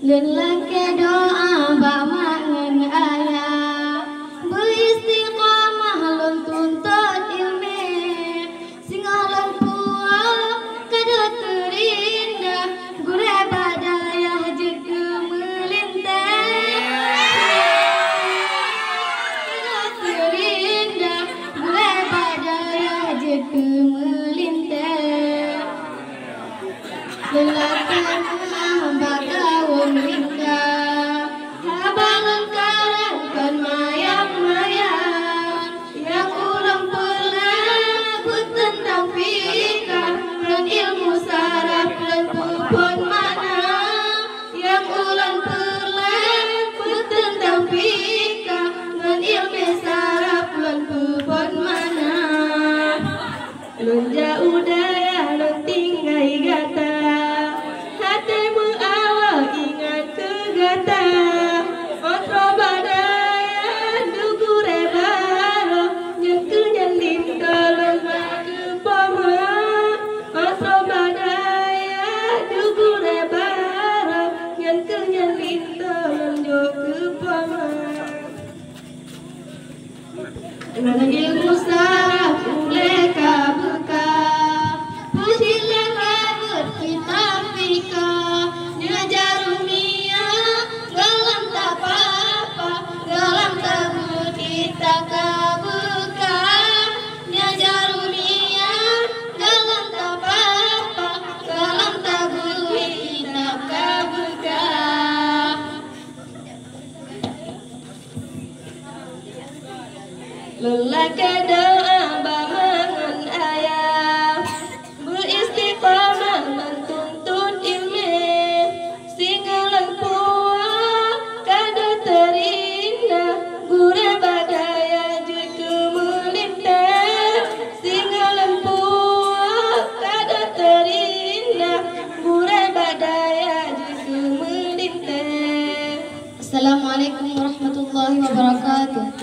Lelaki doa bamangan ayah beristiqamah lon tuntut ilmi singalon puak kada terindah gure badayah juga melintang kada terindah gure badayah juga melintang lelaki bagawon indah habalon karangkan mayang-mayang yang ulang pernah bertentang fikah dan ilmu saraf dan pupon mana yang ulang pernah bertentang fikah dan ilmu saraf dan pupon mana lon jauh daya lon tinggai gata hatimu awal ingat kegata otro badaya dugure baro yang kenyalin tolong ke pama otro badaya dugure baro yang kenyalin tolong ke pama dengan ilmu saraf uleka buka pusila kabut kita fika nyajarumia galam tak apa galam tabut kita kabuka nyajarumia galam tak apa galam tabut kita kabuka lelaki doa bamangan ayah beristiqamah menuntut ilmu singalan puak kada terindah gure badaya juga melintang singalan puak kada terindah gure badaya juga melintang. Assalamualaikum warahmatullahi wabarakatuh.